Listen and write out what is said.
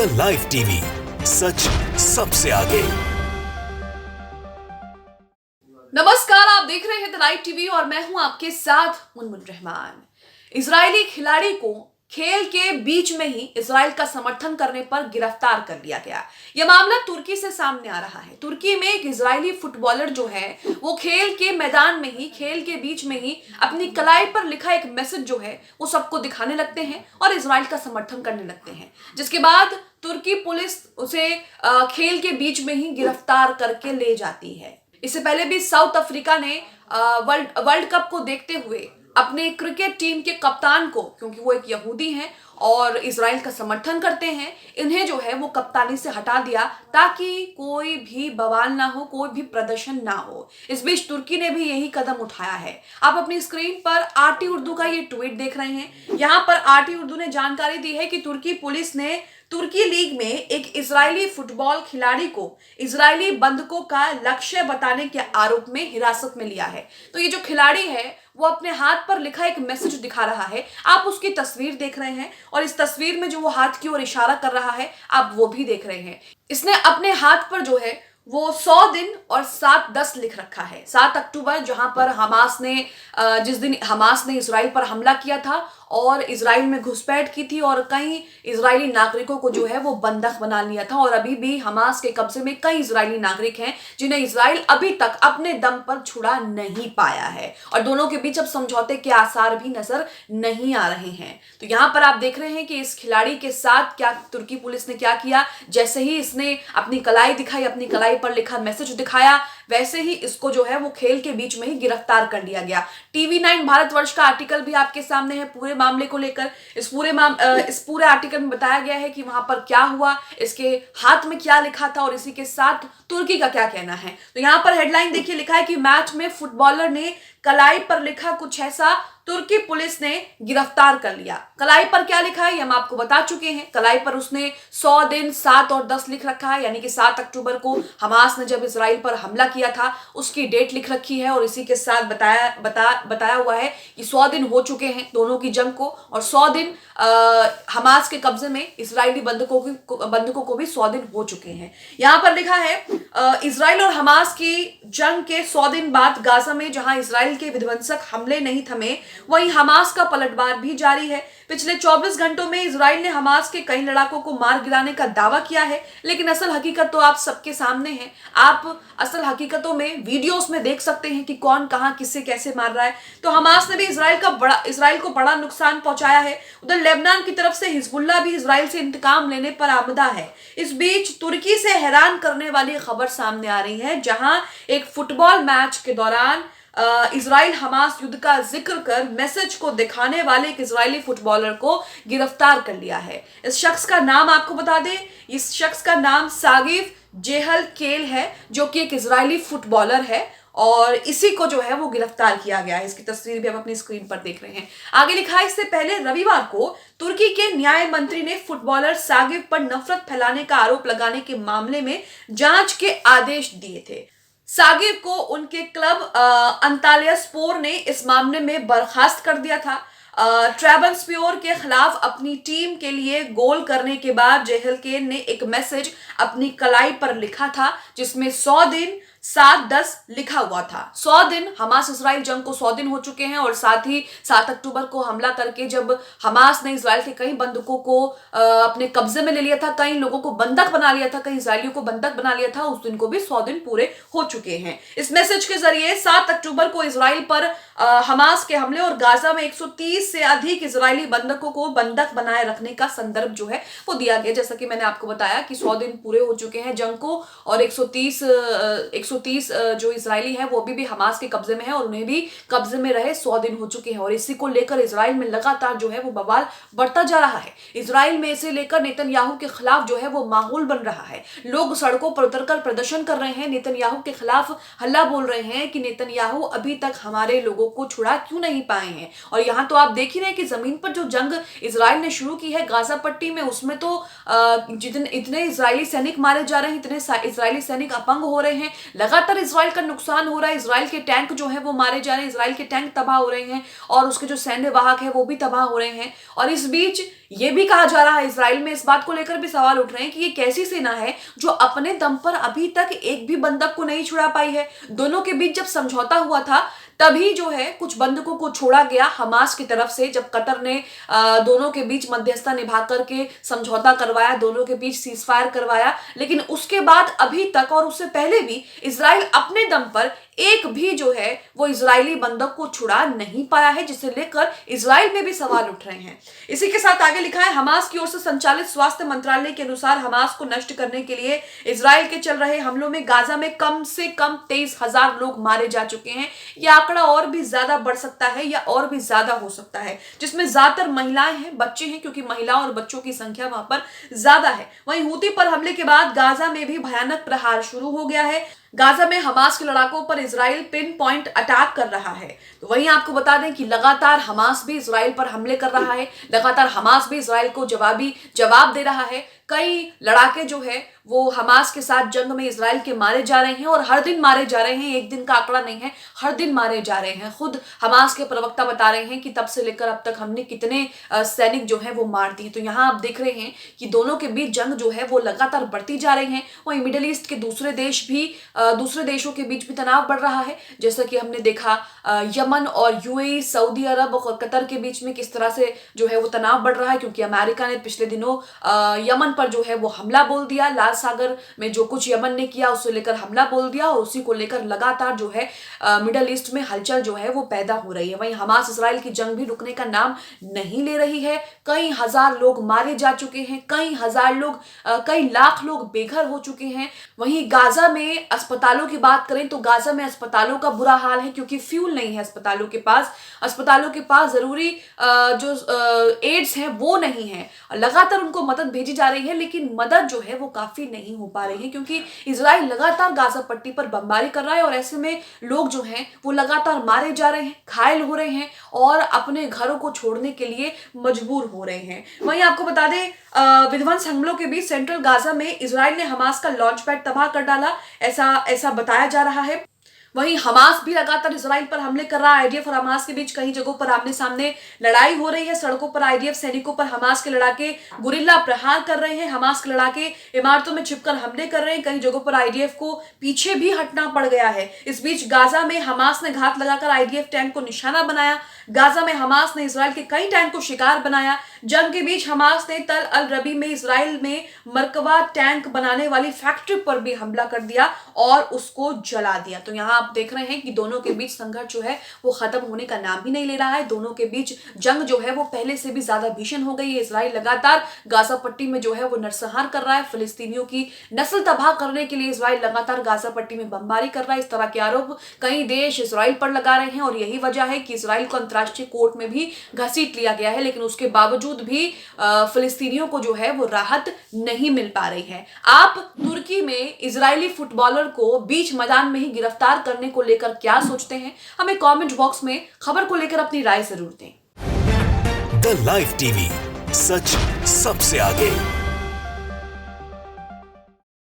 The live TV, सच सबसे आगे। नमस्कार, आप देख रहे हैं द लाइव टीवी और मैं हूं आपके साथ मुनमुन रहमान। इजरायली खिलाड़ी को खेल के बीच में ही इजराइल का समर्थन करने पर गिरफ्तार कर लिया गया। यह मामला तुर्की से सामने आ रहा है। तुर्की में एक इजरायली फुटबॉलर जो है वो खेल के मैदान में ही, खेल के बीच में ही अपनी कलाई पर लिखा एक मैसेज जो है वो सबको दिखाने लगते हैं और इजराइल का समर्थन करने लगते हैं, जिसके बाद तुर्की पुलिस उसे खेल के बीच में ही गिरफ्तार करके ले जाती है। इससे पहले भी साउथ अफ्रीका ने वर्ल्ड कप को देखते हुए अपने क्रिकेट टीम के कप्तान को, क्योंकि वो एक यहूदी हैं और इजराइल का समर्थन करते हैं, इन्हें जो है वो कप्तानी से हटा दिया ताकि कोई भी बवाल ना हो, कोई भी प्रदर्शन ना हो। इस बीच तुर्की ने भी यही कदम उठाया है। आप अपनी स्क्रीन पर आरटी उर्दू का ये ट्वीट देख रहे हैं। यहाँ पर आरटी उर्दू ने जानकारी दी है कि तुर्की पुलिस ने तुर्की लीग में एक इजरायली फुटबॉल खिलाड़ी को इजरायली बंधकों का लक्ष्य बताने के आरोप में हिरासत में लिया है। तो ये जो खिलाड़ी है वो अपने हाथ पर लिखा एक मैसेज दिखा रहा है। आप उसकी तस्वीर देख रहे हैं और इस तस्वीर में जो वो हाथ की ओर इशारा कर रहा है आप वो भी देख रहे हैं। इसने अपने हाथ पर जो है वो 100 दिन और 7-10 लिख रखा है। 7 अक्टूबर, जहां पर जिस दिन हमास ने इजराइल पर हमला किया था और इजराइल में घुसपैठ की थी और कई इजरायली नागरिकों को जो है वो बंधक बना लिया था। और अभी भी हमास के कब्जे में कई इजरायली नागरिक हैं जिन्हें इजराइल अभी तक अपने दम पर छुड़ा नहीं पाया है और दोनों के बीच अब समझौते के आसार भी नजर नहीं आ रहे हैं। तो यहाँ पर आप देख रहे हैं कि इस खिलाड़ी के साथ क्या तुर्की पुलिस ने क्या किया। जैसे ही इसने अपनी कलाई दिखाई, अपनी कलाई पर लिखा मैसेज दिखाया, वैसे ही इसको जो है वो खेल के बीच में ही गिरफ्तार कर लिया गया। टीवी 9 भारतवर्ष का आर्टिकल भी आपके सामने है पूरे मामले को लेकर। इस पूरे आर्टिकल में बताया गया है कि वहां पर क्या हुआ, इसके हाथ में क्या लिखा था और इसी के साथ तुर्की का क्या कहना है। तो यहाँ पर हेडलाइन देखिए, लिखा है कि मैच में फुटबॉलर ने कलाई पर लिखा कुछ ऐसा, तुर्की पुलिस ने गिरफ्तार कर लिया। कलाई पर क्या लिखा है ये हम आपको बता चुके हैं। कलाई पर उसने 100 दिन, 7 और 10 लिख रखा है, यानी कि 7 अक्टूबर को हमास ने जब इजराइल पर हमला किया था उसकी डेट लिख रखी है और इसी के साथ बताया हुआ है कि 100 दिन हो चुके हैं दोनों की जंग को और 100 दिन हमास के कब्जे में इजरायली बंधकों को भी 100 दिन हो चुके हैं। यहाँ पर लिखा है इजराइल और हमास की जंग के 100 दिन बाद गाजा में जहां इजराइल के विध्वंसक हमले नहीं थमे, वहीं हमास का पलटवार भी जारी है। पिछले 24 घंटों में इजराइल ने हमास के कई लड़ाकों को मार गिराने का दावा किया है, लेकिन असल हकीकत तो आप सबके सामने है। आप असल हकीकतों में वीडियोस में देख सकते हैं कि कौन कहां किससे कैसे मार रहा है। तो हमास ने भी इजराइल को बड़ा नुकसान पहुंचाया है। उधर लेबनान की तरफ से हिजबुल्लाह भी इजराइल से इंतकाम लेने पर आमदा है। इस बीच तुर्की से हैरान करने वाली खबर सामने आ रही है, जहां एक फुटबॉल मैच के दौरान इजराइल हमास युद्ध का जिक्र कर मैसेज को दिखाने वाले एक इजरायली फुटबॉलर को गिरफ्तार कर लिया है। इस शख्स का नाम आपको बता दें, इस शख्स का नाम सागिफ जेहलकेल है, जो कि एक इजरायली फुटबॉलर है और इसी को जो है वो गिरफ्तार किया गया है। इसकी तस्वीर भी आप अपनी स्क्रीन पर देख रहे हैं। आगे लिखा है, इससे पहले रविवार को तुर्की के न्याय मंत्री ने फुटबॉलर सागिफ पर नफरत फैलाने का आरोप लगाने के मामले में जांच के आदेश दिए थे। सागिब को उनके क्लब अंताल्यास्पोर ने इस मामले में बर्खास्त कर दिया था। ट्रैबन्स्पोर के खिलाफ अपनी टीम के लिए गोल करने के बाद जेहलकेन ने एक मैसेज अपनी कलाई पर लिखा था जिसमें 100 दिन 7-10 लिखा हुआ था। 100 दिन हमास इजराइल जंग को 100 दिन हो चुके हैं और साथ ही 7 अक्टूबर को हमला करके जब हमास ने इजराइल के कई बंधकों को अपने कब्जे में ले लिया था, कई लोगों को बंधक बना लिया था, कई इजरायलियों को बंधक बना लिया था, उस दिन को भी 100 दिन पूरे हो चुके हैं। इस मैसेज के जरिए 7 अक्टूबर को इजराइल पर हमास के हमले और गाजा में 130 से अधिक इजरायली बंधकों को बंधक बनाए रखने का संदर्भ जो है वो दिया गया। जैसा कि मैंने आपको बताया कि 100 दिन पूरे हो चुके हैं जंग को और 130 जो इजरायली है वो भी हमास के कब्जे में है और उन्हें भी कब्जे में रहे 100 दिन हो चुके हैं और इसी को लेकर इजराइल में लगातार जो है वो बवाल बढ़ता जा रहा है। इजराइल में इसे लेकर नेतन्याहू के खिलाफ जो है वो माहौल बन रहा है। लोग सड़कों पर उतरकर प्रदर्शन कर रहे हैं, नेतन्याहू के खिलाफ हल्ला बोल रहे हैं कि नेतन्याहू अभी तक हमारे लोगों को छुड़ा क्यों नहीं पाए हैं। और यहाँ तो आप देख ही रहे हैं कि जमीन पर जो जंग इजराइल ने शुरू की है गाजा पट्टी में, उसमें तो इतने इजरायली सैनिक मारे जा रहे हैं, इतने इजरायली सैनिक अपंग हो रहे हैं, लगातार इसराइल का नुकसान हो रहा है, इसराइल के टैंक जो है वो मारे जा रहे हैं, इसराइल के टैंक तबाह हो रहे हैं और उसके जो सैन्य वाहक है वो भी तबाह हो रहे हैं। और इस बीच ये भी कहा जा रहा है, इसराइल में इस बात को लेकर भी सवाल उठ रहे हैं कि ये कैसी सेना है जो अपने दम पर अभी तक एक भी बंधक को नहीं छुड़ा पाई है। दोनों के बीच जब समझौता हुआ था तभी जो है कुछ बंधकों को छोड़ा गया हमास की तरफ से, जब कतर ने दोनों के बीच मध्यस्थता निभा करके समझौता करवाया, दोनों के बीच सीजफायर करवाया। लेकिन उसके बाद अभी तक और उससे पहले भी इसराइल अपने दम पर एक भी जो है वो इजरायली बंधक को छुड़ा नहीं पाया है, जिसे लेकर इसराइल में भी सवाल उठ रहे हैं। इसी के साथ आगे लिखा है, हमास की ओर से संचालित स्वास्थ्य मंत्रालय के अनुसार हमास को नष्ट करने के लिए इसराइल के चल रहे हमलों में गाजा में कम से कम 23,000 लोग मारे जा चुके हैं। यह आंकड़ा और भी ज्यादा बढ़ सकता है या और भी ज्यादा हो सकता है, जिसमें ज्यादातर महिलाएं हैं, बच्चे हैं, क्योंकि महिलाओं और बच्चों की संख्या वहां पर ज्यादा है। वहीं हूती पर हमले के बाद गाजा में भी भयानक प्रहार शुरू हो गया है। गाजा में हमास के लड़ाकों पर इसराइल पिन पॉइंट अटैक कर रहा है। तो वहीं आपको बता दें कि लगातार हमास भी इसराइल पर हमले कर रहा है, लगातार हमास भी इसराइल को जवाब दे रहा है। कई लड़ाके जो है वो हमास के साथ जंग में इसराइल के मारे जा रहे हैं और हर दिन मारे जा रहे हैं, एक दिन का आंकड़ा नहीं है, हर दिन मारे जा रहे हैं। खुद हमास के प्रवक्ता बता रहे हैं कि तब से लेकर अब तक हमने कितने सैनिक जो है वो मार दिए। तो यहाँ आप देख रहे हैं कि दोनों के बीच जंग जो है वो लगातार बढ़ती जा रही है। वहीं मिडिल ईस्ट के दूसरे देशों के बीच भी तनाव बढ़ रहा है, जैसा कि हमने देखा यमन और यूएई, सऊदी अरब और कतर के बीच में किस तरह से जो है वो तनाव बढ़ रहा है, क्योंकि अमेरिका ने पिछले दिनों यमन पर जो है वो हमला बोल दिया। लाल सागर में जो कुछ यमन ने किया उसे लेकर हमला बोल दिया और उसी को लेकर लगातार जो है मिडिल ईस्ट में हलचल जो है वो पैदा हो रही है। वहीं हमास इसराइल की जंग भी रुकने का नाम नहीं ले रही है। कई हजार लोग मारे जा चुके हैं, कई लाख लोग बेघर हो चुके हैं। वहीं गाजा में अस्पतालों की बात करें तो गाजा में अस्पतालों का बुरा हाल है, क्योंकि फ्यूल नहीं है अस्पतालों के पास जरूरी जो एड्स हैं वो नहीं है। लगातार उनको मदद भेजी जा रही है, लेकिन मदद जो है वो काफी नहीं हो पा रही है, क्योंकि इजराइल लगातार गाजा पट्टी पर बमबारी कर रहा है और ऐसे में लोग जो हैं वो लगातार मारे जा रहे हैं, घायल हो रहे हैं और अपने घरों को छोड़ने के लिए मजबूर हो रहे हैं। वहीं आपको बता दें विध्वंस हमलों के बीच सेंट्रल गाजा में इजराइल ने हमास का लॉन्च पैड तबाह कर डाला, ऐसा बताया जा रहा है। वहीं हमास भी लगातार इसराइल पर हमले कर रहा है। आईडीएफ और हमास के बीच कई जगहों पर आमने सामने लड़ाई हो रही है। सड़कों पर आईडीएफ सैनिकों पर हमास के लड़ाके गुरिल्ला प्रहार कर रहे हैं। हमास के लड़ाके इमारतों में छिपकर हमले कर रहे हैं। कई जगहों पर आईडीएफ को पीछे भी हटना पड़ गया है। इस बीच गाजा में हमास ने घात लगाकर आईडीएफ टैंक को निशाना बनाया। गाजा में हमास ने इसराइल के कई टैंक को शिकार बनाया। जंग के बीच हमास ने तल अल रबी में इसराइल में मरकवा टैंक बनाने वाली फैक्ट्री पर भी हमला कर दिया और उसको जला दिया। तो यहाँ आप देख रहे हैं कि दोनों के बीच संघर्ष जो है वो खत्म होने का नाम ही नहीं ले रहा है। दोनों के बीच जंग जो है वो पहले से भी ज्यादा भीषण हो गई है। इसराइल लगातार गाजा पट्टी में जो है वो नरसंहार कर रहा है। फिलिस्तीनियों की नस्ल तबाह करने के लिए इसराइल लगातार गाजा पट्टी में बमबारी कर रहा है। इस तरह के आरोप कई देश इसराइल पर लगा रहे हैं और यही वजह है कि इसराइल को अंतर्राष्ट्रीय कोर्ट में भी घसीट लिया गया है, लेकिन उसके बावजूद भी फिलिस्तीनियों को जो है वो राहत नहीं मिल पा रही है। आप तुर्की में इजरायली फुटबॉलर को बीच मैदान में ही गिरफ्तार करने को लेकर क्या सोचते हैं? हमें कमेंट बॉक्स में खबर को लेकर अपनी राय जरूर दें। द लाइव टीवी, सच सबसे आगे।